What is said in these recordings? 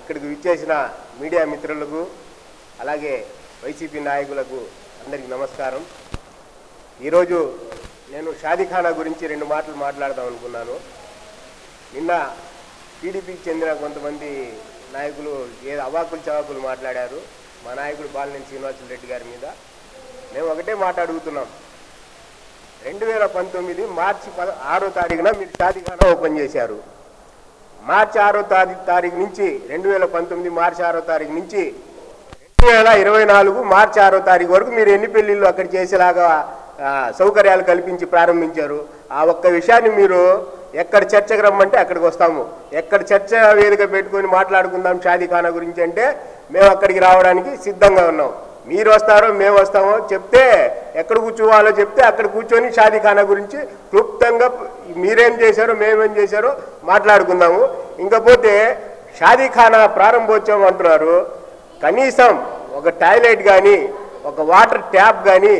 ఇక్కడికి విచ్చేసిన మీడియా మిత్రులకు అలాగే వైసీపీ నాయకులకు అందరికీ నమస్కారం. ఈరోజు నేను షాదీఖానా గురించి 2 మాటలు మాట్లాడదాం అనుకున్నాను. నిన్న టీడీపీకి చెందిన కొంతమంది నాయకులు ఏదో అవాకులు చవాకులు మాట్లాడారు మా నాయకుడు బాలినేని శ్రీనివాసరెడ్డి గారి మీద. మేము ఒకటే మాట అడుగుతున్నాం. 2019 మార్చి 6వ తారీఖున మీరు షాదీఖానా ఓపెన్ చేశారు. మార్చి 6వ తారీఖు నుంచి 2019 మార్చి 6వ తారీఖు నుంచి 2024 మార్చి 6వ తారీఖు వరకు మీరు ఎన్ని పెళ్లిళ్ళు అక్కడ చేసేలాగా సౌకర్యాలు కల్పించి ప్రారంభించారు. ఆ ఒక్క విషయాన్ని మీరు ఎక్కడ చర్చకు రమ్మంటే అక్కడికి వస్తాము. ఎక్కడ చర్చ వేదిక పెట్టుకొని మాట్లాడుకుందాం షాదీఖానా గురించి అంటే మేము అక్కడికి రావడానికి సిద్ధంగా ఉన్నాం. మీరు వస్తారో మేము వస్తామో చెప్తే, ఎక్కడ కూర్చోవాలో చెప్తే అక్కడ కూర్చొని షాదీఖానా గురించి క్లుప్తంగా మీరేం చేశారో మేమేం చేశారో మాట్లాడుకుందాము. ఇంకపోతే షాదీఖానా ప్రారంభోత్సవం అంటున్నారు. కనీసం ఒక టాయిలెట్ కానీ ఒక వాటర్ ట్యాప్ కానీ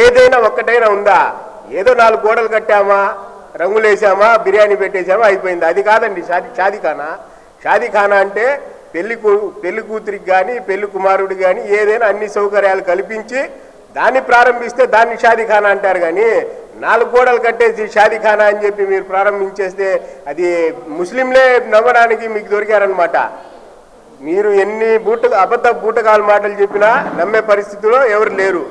ఏదైనా ఒక్కటైనా ఉందా? ఏదో 4 గోడలు కట్టామా, రంగులు వేసామా, బిర్యానీ పెట్టేసామా, అయిపోయింది. అది కాదండి షాదీఖానా. షాదీఖానా అంటే పెళ్లి కూతురికి కానీ పెళ్లి కుమారుడికి కానీ ఏదైనా అన్ని సౌకర్యాలు కల్పించి దాన్ని ప్రారంభిస్తే దాన్ని షాదీఖానా అంటారు. కానీ 4 గోడలు కట్టేసి షాదీఖానా అని చెప్పి మీరు ప్రారంభించేస్తే అది ముస్లింలే నమ్మడానికి మీకు దొరికారనమాట. మీరు ఎన్ని అబద్ధ బూటకాల మాటలు చెప్పినా నమ్మే పరిస్థితిలో ఎవరు లేరు.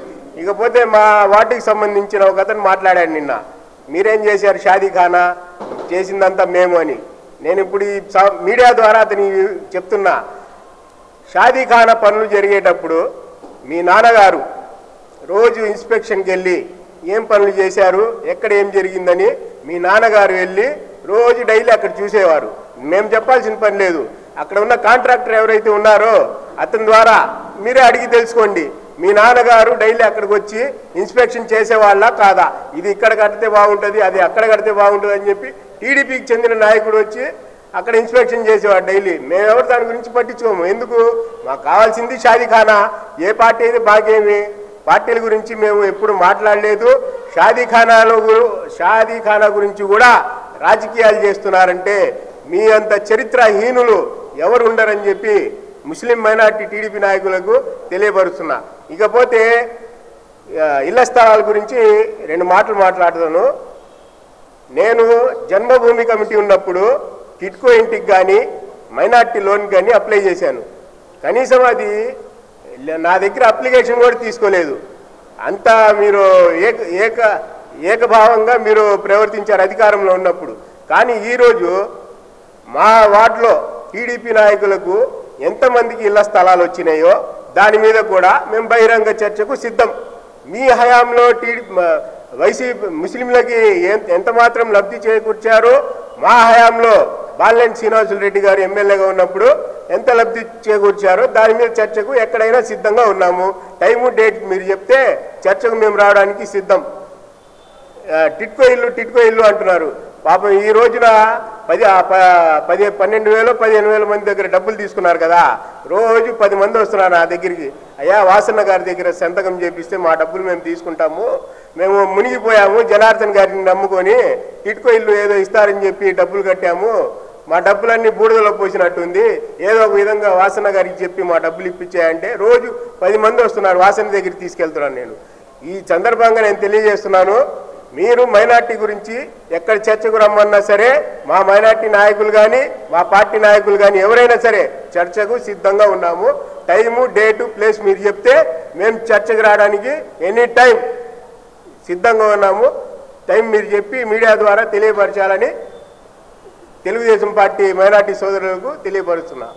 ఇకపోతే మా వాటికి సంబంధించిన ఒక అతను మాట్లాడాడు నిన్న. మీరేం చేశారు షాదీఖానా, చేసిందంతా మేము అని. నేను ఇప్పుడు ఈ మీడియా ద్వారా అతని చెప్తున్నా. షాదీఖానా పనులు జరిగేటప్పుడు మీ నాన్నగారు రోజు ఇన్స్పెక్షన్కి వెళ్ళి ఏం పనులు చేశారు, ఎక్కడ ఏం జరిగిందని మీ నాన్నగారు వెళ్ళి రోజు డైలీ అక్కడ చూసేవారు. మేము చెప్పాల్సిన పని లేదు. అక్కడ ఉన్న కాంట్రాక్టర్ ఎవరైతే ఉన్నారో అతని ద్వారా మీరే అడిగి తెలుసుకోండి. మీ నాన్నగారు డైలీ అక్కడికి వచ్చి ఇన్స్పెక్షన్ చేసేవాళ్ళ కాదా, ఇది ఇక్కడ కడితే బాగుంటుంది, అది అక్కడ కడితే బాగుంటుంది అని చెప్పి టీడీపీకి చెందిన నాయకుడు వచ్చి అక్కడ ఇన్స్పెక్షన్ చేసేవాడు డైలీ. మేమెవరు దాని గురించి పట్టించుకోము. ఎందుకు? మాకు కావాల్సింది షాదీఖానా. ఏ పార్టీ అయితే బాగేమి, పార్టీల గురించి మేము ఎప్పుడు మాట్లాడలేదు. షాదీఖానా గురించి కూడా రాజకీయాలు చేస్తున్నారంటే మీ అంత చరిత్రహీనులు ఎవరు ఉండరని చెప్పి ముస్లిం మైనార్టీ టీడీపీ నాయకులకు తెలియపరుస్తున్నా. ఇకపోతే ఇళ్ల స్థలాల గురించి 2 మాటలు మాట్లాడుతాను. నేను జన్మభూమి కమిటీ ఉన్నప్పుడు కిట్కో ఇంటికి కానీ మైనార్టీ లోన్ కానీ అప్లై చేశాను. కనీసం అది నా దగ్గర అప్లికేషన్ కూడా తీసుకోలేదు. అంతా మీరు ఏకభావంగా మీరు ప్రవర్తించారు అధికారంలో ఉన్నప్పుడు. కానీ ఈరోజు మా వార్డులో టీడీపీ నాయకులకు ఎంతమందికి ఇళ్ల స్థలాలు వచ్చినాయో దాని మీద కూడా మేము బహిరంగ చర్చకు సిద్ధం. మీ హయాంలో వైసీపీ ముస్లింలకి ఎంత మాత్రం లబ్ధి చేకూర్చారో మా హయాంలో బాలినేని శ్రీనివాసరెడ్డి గారు ఎమ్మెల్యేగా ఉన్నప్పుడు ఎంత లబ్ధి చేకూర్చారో దాని మీద చర్చకు ఎక్కడైనా సిద్ధంగా ఉన్నాము. టైము డేట్ మీరు చెప్తే చర్చకు మేము రావడానికి సిద్ధం. టిట్కో ఇల్లు అంటున్నారు. పాపం ఈ రోజున 12,000 15,000 మంది దగ్గర డబ్బులు తీసుకున్నారు కదా. రోజు 10 మంది వస్తున్నారు నా దగ్గరికి. అయ్యా వాసన్న గారి దగ్గర సంతకం చేపిస్తే మా డబ్బులు మేము తీసుకుంటాము, మేము మునిగిపోయాము, జనార్దన్ గారిని నమ్ముకొని టిట్కో ఇల్లు ఏదో ఇస్తారని చెప్పి డబ్బులు కట్టాము, మా డబ్బులన్నీ బూడిదలో పోసినట్టుంది, ఏదో ఒక విధంగా వాసన్న గారికి చెప్పి మా డబ్బులు ఇప్పించాయంటే రోజు 10 మంది వస్తున్నారు. వాసన్న దగ్గరికి తీసుకెళ్తున్నాను. నేను ఈ సందర్భంగా నేను తెలియజేస్తున్నాను, మీరు మైనార్టీ గురించి ఎక్కడ చర్చకు రమ్మన్నా సరే మా మైనార్టీ నాయకులు కానీ మా పార్టీ నాయకులు కానీ ఎవరైనా సరే చర్చకు సిద్ధంగా ఉన్నాము. టైము డేటు ప్లేస్ మీరు చెప్తే మేము చర్చకు రావడానికి ఎనీ టైం సిద్ధంగా ఉన్నాము. టైం మీరు చెప్పి మీడియా ద్వారా తెలియపరచాలని తెలుగుదేశం పార్టీ మైనార్టీ సోదరులకు తెలియపరుస్తున్నా.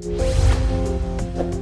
you.